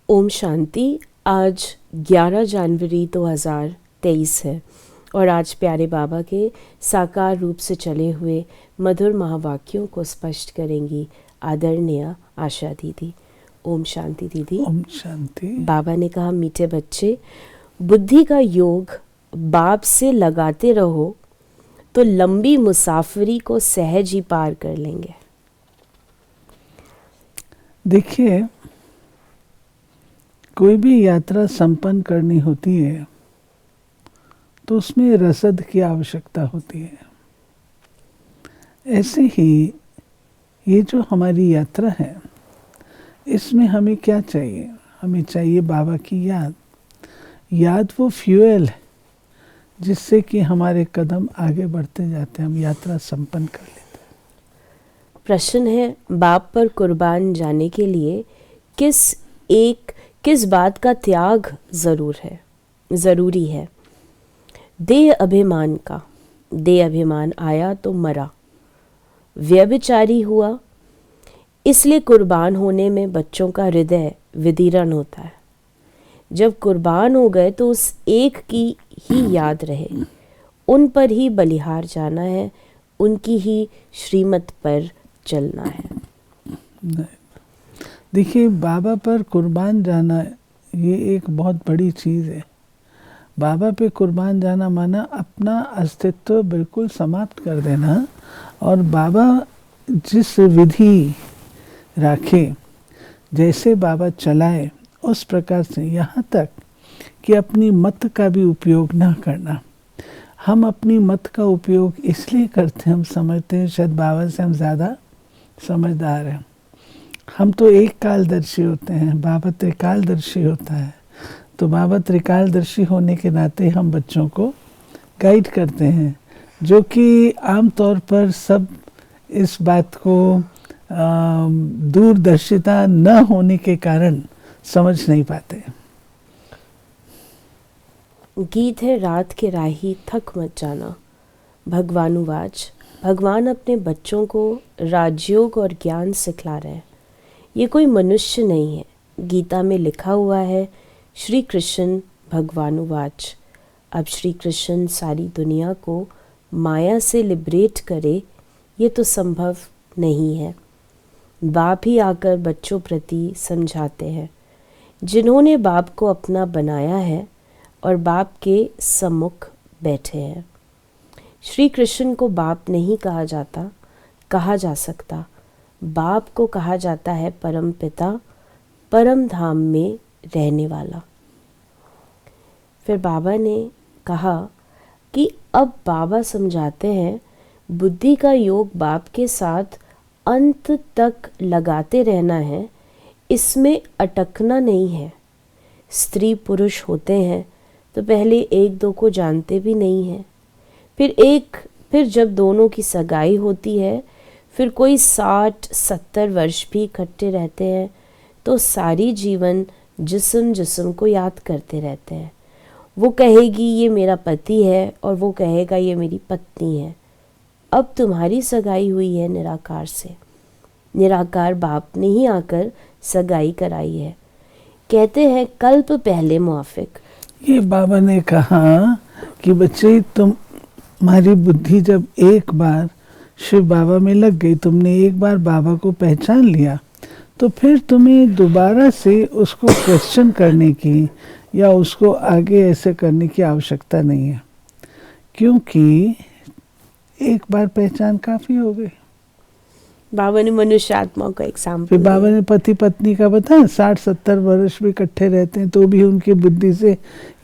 ओम शांति। आज 11 जनवरी 2023 है और आज प्यारे बाबा के साकार रूप से चले हुए मधुर महावाक्यों को स्पष्ट करेंगी आदरणीय आशा दीदी। ओम शांति दीदी। ओम शांति। बाबा ने कहा, मीठे बच्चे, बुद्धि का योग बाप से लगाते रहो तो लंबी मुसाफरी को सहज ही पार कर लेंगे। देखिए, कोई भी यात्रा संपन्न करनी होती है तो उसमें रसद की आवश्यकता होती है। ऐसे ही ये जो हमारी यात्रा है, इसमें हमें क्या चाहिए? हमें चाहिए बाबा की याद। याद वो फ्यूएल है जिससे कि हमारे कदम आगे बढ़ते जाते हैं, हम यात्रा संपन्न कर लेते हैं। प्रश्न है, बाप पर कुर्बान जाने के लिए किस बात का त्याग ज़रूरी है? देह अभिमान का। देह अभिमान आया तो मरा, व्यभिचारी हुआ। इसलिए कुर्बान होने में बच्चों का हृदय विदीर्ण होता है। जब कुर्बान हो गए तो उस एक की ही याद रहे, उन पर ही बलिहार जाना है, उनकी ही श्रीमत पर चलना है। देखिए, बाबा पर कुर्बान जाना ये एक बहुत बड़ी चीज़ है। बाबा पे कुर्बान जाना माना अपना अस्तित्व बिल्कुल समाप्त कर देना, और बाबा जिस विधि रखे, जैसे बाबा चलाए, उस प्रकार से, यहाँ तक कि अपनी मत का भी उपयोग ना करना। हम अपनी मत का उपयोग इसलिए करते हैं, हम समझते हैं शायद बाबा से हम ज़्यादा समझदार हैं। हम तो एक कालदर्शी होते हैं, बाबा त्रिकालदर्शी होता है। तो बाबा त्रिकालदर्शी होने के नाते हम बच्चों को गाइड करते हैं, जो कि आमतौर पर सब इस बात को दूरदर्शिता न होने के कारण समझ नहीं पाते। गीत है, रात के राही थक मत जाना। भगवानुवाच। भगवान अपने बच्चों को राजयोग और ज्ञान सिखला रहे हैं। ये कोई मनुष्य नहीं है। गीता में लिखा हुआ है, श्री कृष्ण भगवानुवाच। अब श्री कृष्ण सारी दुनिया को माया से लिबरेट करे, ये तो संभव नहीं है। बाप ही आकर बच्चों प्रति समझाते हैं, जिन्होंने बाप को अपना बनाया है और बाप के सम्मुख बैठे हैं। श्री कृष्ण को बाप नहीं कहा जा सकता। बाप को कहा जाता है परम पिता, परम धाम में रहने वाला। फिर बाबा ने कहा कि अब बाबा समझाते हैं, बुद्धि का योग बाप के साथ अंत तक लगाते रहना है, इसमें अटकना नहीं है। स्त्री पुरुष होते हैं तो पहले एक दो को जानते भी नहीं हैं, फिर जब दोनों की सगाई होती है, फिर कोई 60-70 वर्ष भी इकट्ठे रहते हैं, तो सारी जीवन जिस्म को याद करते रहते हैं। वो कहेगी ये मेरा पति है और वो कहेगा ये मेरी पत्नी है। अब तुम्हारी सगाई हुई है निराकार से। निराकार बाप ने ही आकर सगाई कराई है। कहते हैं कल्प पहले मुआफिक। ये बाबा ने कहा कि बच्चे, तुम्हारी बुद्धि जब एक बार शिव बाबा में लग गई, तुमने एक बार बाबा को पहचान लिया, तो फिर तुम्हें दोबारा से उसको क्वेश्चन करने की या उसको आगे ऐसे करने की आवश्यकता नहीं है, क्योंकि एक बार पहचान काफ़ी हो गई। बाबा ने मनुष्य आत्मा का एग्जाम्पल। फिर बाबा ने पति पत्नी का बताया, 60-70 वर्ष भी इकट्ठे रहते हैं तो भी उनकी बुद्धि से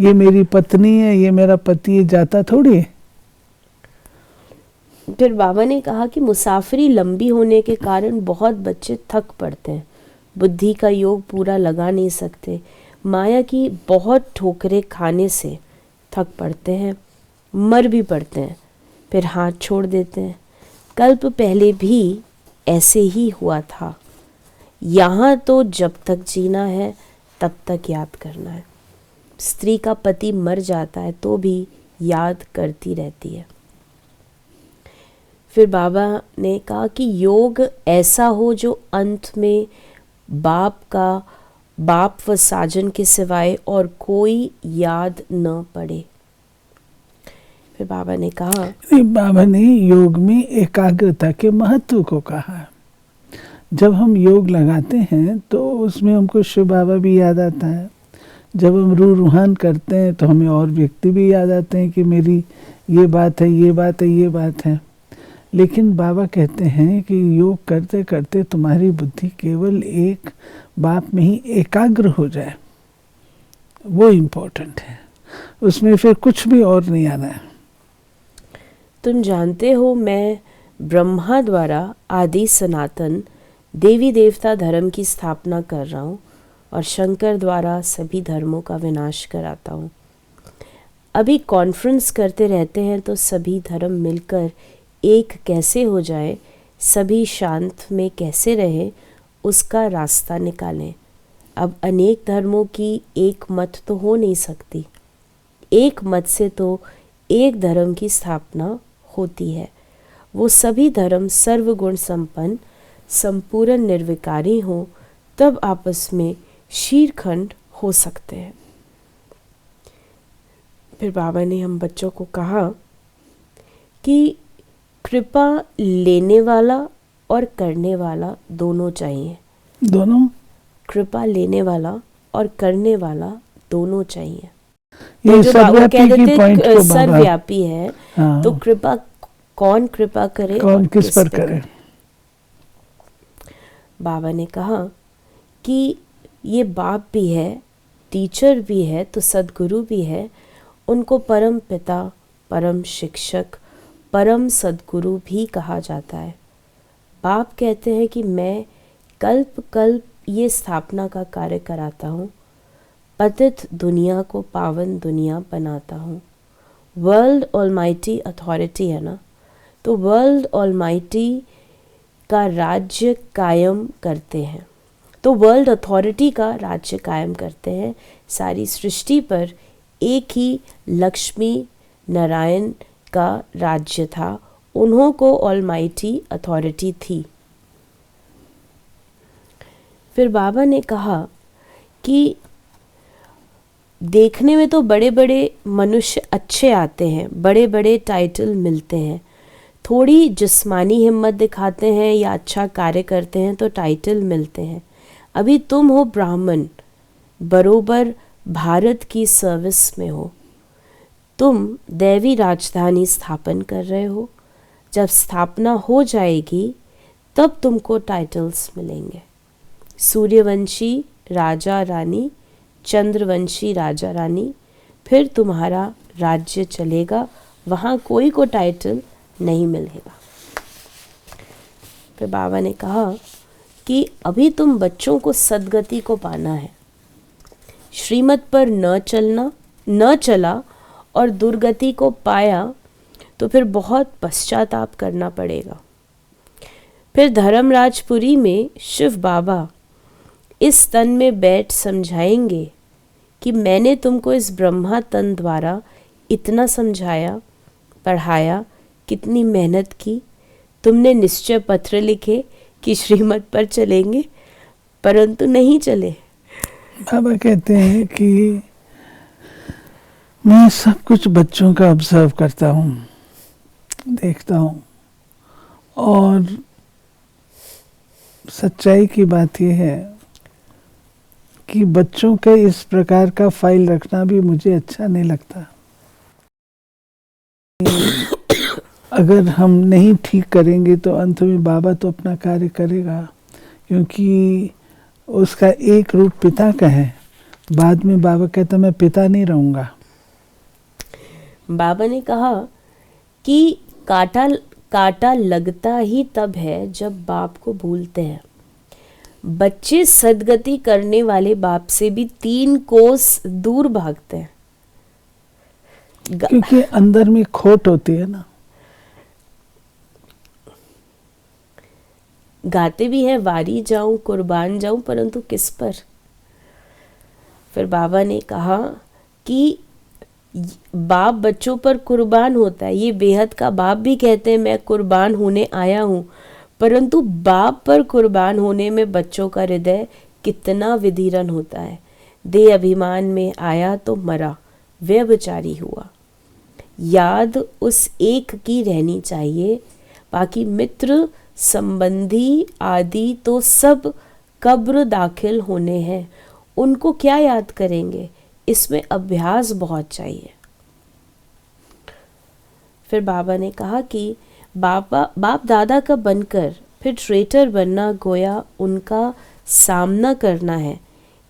ये मेरी पत्नी है, ये मेरा पति है, जाता थोड़ी है। फिर बाबा ने कहा कि मुसाफरी लंबी होने के कारण बहुत बच्चे थक पड़ते हैं, बुद्धि का योग पूरा लगा नहीं सकते। माया की बहुत ठोकरें खाने से थक पड़ते हैं, मर भी पड़ते हैं, फिर हाथ छोड़ देते हैं। कल्प पहले भी ऐसे ही हुआ था। यहाँ तो जब तक जीना है तब तक याद करना है। स्त्री का पति मर जाता है तो भी याद करती रहती है। फिर बाबा ने कहा कि योग ऐसा हो जो अंत में बाप का बाप व साजन के सिवाय और कोई याद न पड़े। फिर बाबा ने कहा, बाबा ने योग में एकाग्रता के महत्व को कहा। जब हम योग लगाते हैं तो उसमें हमको शिव बाबा भी याद आता है। जब हम रूहान करते हैं तो हमें और व्यक्ति भी याद आते हैं कि मेरी ये बात है, ये बात है, ये बात है। लेकिन बाबा कहते हैं कि योग करते करते तुम्हारी बुद्धि केवल एक बाप में ही एकाग्र हो जाए, वो इम्पोर्टेंट है। उसमें फिर कुछ भी और नहीं आना है। तुम जानते हो मैं ब्रह्मा द्वारा आदि सनातन देवी देवता धर्म की स्थापना कर रहा हूँ और शंकर द्वारा सभी धर्मों का विनाश कराता हूँ। अभी कॉन्फ्रेंस करते रहते हैं तो सभी धर्म मिलकर एक कैसे हो जाए, सभी शांत में कैसे रहे, उसका रास्ता निकालें। अब अनेक धर्मों की एक मत तो हो नहीं सकती, एक मत से तो एक धर्म की स्थापना होती है। वो सभी धर्म सर्वगुण संपन्न संपूर्ण निर्विकारी हो, तब आपस में शीरखंड हो सकते हैं। फिर बाबा ने हम बच्चों को कहा कि कृपा लेने वाला और करने वाला दोनों चाहिए। दोनों? कृपा लेने वाला और करने वाला दोनों चाहिए। ये तो सर्वव्यापी की पॉइंट को बाबा सर्वव्यापी है। हाँ। तो कृपा कौन कृपा करे, कौन किस पर करे? बाबा ने कहा कि ये बाप भी है, टीचर भी है, तो सदगुरु भी है। उनको परम पिता, परम शिक्षक, परम सदगुरु भी कहा जाता है। बाप कहते हैं कि मैं कल्प कल्प ये स्थापना का कार्य कराता हूँ, पतित दुनिया को पावन दुनिया बनाता हूँ। वर्ल्ड ऑलमाइटी अथॉरिटी है ना, तो वर्ल्ड ऑलमाइटी का राज्य कायम करते हैं, तो वर्ल्ड अथॉरिटी का राज्य कायम करते हैं। सारी सृष्टि पर एक ही लक्ष्मी नारायण का राज्य था, उन्हों को ऑलमाइटी अथॉरिटी थी। फिर बाबा ने कहा कि देखने में तो बड़े बड़े मनुष्य अच्छे आते हैं, बड़े बड़े टाइटल मिलते हैं, थोड़ी जिस्मानी हिम्मत दिखाते हैं या अच्छा कार्य करते हैं तो टाइटल मिलते हैं। अभी तुम हो ब्राह्मण, बरोबर भारत की सर्विस में हो, तुम दैवी राजधानी स्थापन कर रहे हो। जब स्थापना हो जाएगी तब तुमको टाइटल्स मिलेंगे। सूर्यवंशी राजा रानी, चंद्रवंशी राजा रानी, फिर तुम्हारा राज्य चलेगा, वहाँ कोई को टाइटल नहीं मिलेगा। फिर बाबा ने कहा कि अभी तुम बच्चों को सद्गति को पाना है, श्रीमत पर न चला और दुर्गति को पाया तो फिर बहुत पश्चाताप करना पड़ेगा। फिर धर्मराजपुरी में शिव बाबा इस तन में बैठ समझाएंगे कि मैंने तुमको इस ब्रह्मा तन द्वारा इतना समझाया, पढ़ाया, कितनी मेहनत की, तुमने निश्चय पत्र लिखे कि श्रीमत पर चलेंगे, परंतु नहीं चले। बाबा कहते हैं कि मैं सब कुछ बच्चों का ऑब्जर्व करता हूँ, देखता हूँ, और सच्चाई की बात यह है कि बच्चों के इस प्रकार का फाइल रखना भी मुझे अच्छा नहीं लगता। अगर हम नहीं ठीक करेंगे तो अंत में बाबा तो अपना कार्य करेगा, क्योंकि उसका एक रूप पिता का है। बाद में बाबा कहता मैं पिता नहीं रहूँगा। बाबा ने कहा कि काटा लगता ही तब है जब बाप को भूलते हैं। बच्चे सदगति करने वाले बाप से भी 3 कोस दूर भागते हैं, क्योंकि अंदर में खोट होती है ना। गाते भी हैं वारी जाऊं कुर्बान जाऊं, परंतु किस पर। फिर बाबा ने कहा कि बाप बच्चों पर कुर्बान होता है। ये बेहद का बाप भी कहते हैं मैं कुर्बान होने आया हूँ, परंतु बाप पर कुर्बान होने में बच्चों का हृदय कितना विदीर्ण होता है। देह अभिमान में आया तो मरा, व्यभिचारी हुआ। याद उस एक की रहनी चाहिए, बाकी मित्र संबंधी आदि तो सब कब्र दाखिल होने हैं, उनको क्या याद करेंगे। इसमें अभ्यास बहुत चाहिए। फिर बाबा ने कहा कि बाप दादा का बनकर फिर ट्रेटर बनना गोया उनका सामना करना है।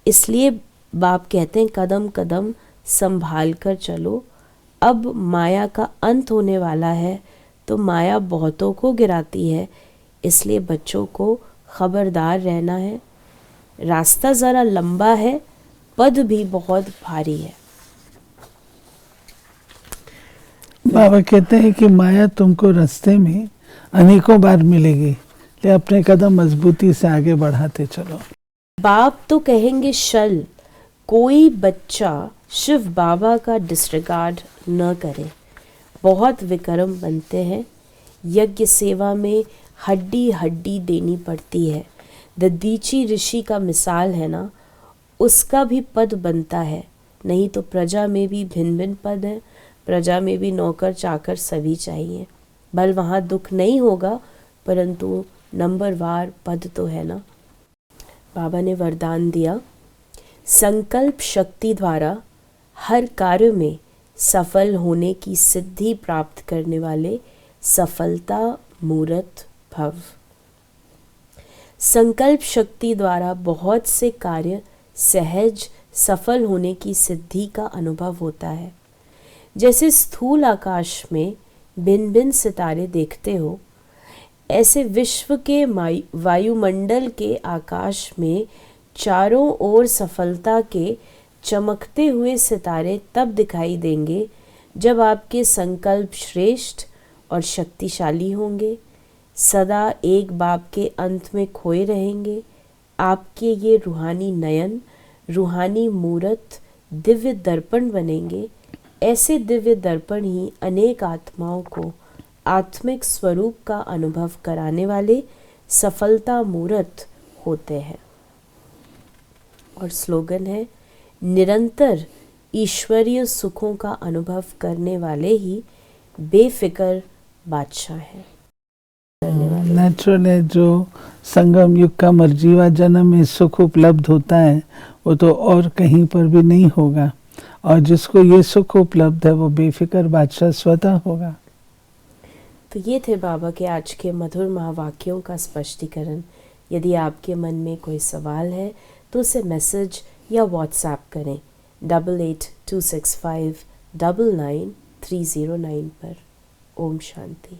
इसलिए बाप कहते हैं कदम कदम संभाल कर चलो। अब माया का अंत होने वाला है, तो माया बहुतों को गिराती है, इसलिए बच्चों को खबरदार रहना है। रास्ता ज़रा लंबा है, पद भी बहुत भारी है। बाबा कहते हैं कि माया तुमको रास्ते में अनेकों बार मिलेगी, ले अपने कदम मजबूती से आगे बढ़ाते चलो। बाप तो कहेंगे शल, कोई बच्चा शिव बाबा का डिसरिगार्ड न करे। बहुत विक्रम बनते हैं। यज्ञ सेवा में हड्डी हड्डी देनी पड़ती है। ददीची ऋषि का मिसाल है ना, उसका भी पद बनता है। नहीं तो प्रजा में भी भिन्न भिन्न पद हैं, प्रजा में भी नौकर चाकर सभी चाहिए। भल वहाँ दुख नहीं होगा, परंतु नंबरवार पद तो है ना। बाबा ने वरदान दिया, संकल्प शक्ति द्वारा हर कार्य में सफल होने की सिद्धि प्राप्त करने वाले सफलता मूर्त भव। संकल्प शक्ति द्वारा बहुत से कार्य सहज सफल होने की सिद्धि का अनुभव होता है। जैसे स्थूल आकाश में भिन्न भिन्न सितारे देखते हो, ऐसे विश्व के वायुमंडल के आकाश में चारों ओर सफलता के चमकते हुए सितारे तब दिखाई देंगे जब आपके संकल्प श्रेष्ठ और शक्तिशाली होंगे। सदा एक बाप के अंत में खोए रहेंगे। आपके ये रूहानी नयन, रूहानी मूरत दिव्य दर्पण बनेंगे। ऐसे दिव्य दर्पण ही अनेक आत्माओं को आत्मिक स्वरूप का अनुभव कराने वाले सफलता मूर्त होते हैं। और स्लोगन है, निरंतर ईश्वरीय सुखों का अनुभव करने वाले ही बेफिक्र बादशाह हैं। नेचुरल है, जो संगम युग का मर्जीवा जन्म में सुख उपलब्ध होता है वो तो और कहीं पर भी नहीं होगा, और जिसको ये सुख उपलब्ध है वो बेफिक्र बादशाह स्वतः होगा। तो ये थे बाबा के आज के मधुर महावाक्यों का स्पष्टीकरण। यदि आपके मन में कोई सवाल है तो उसे मैसेज या व्हाट्सएप करें 8826599309 पर। ओम शांति।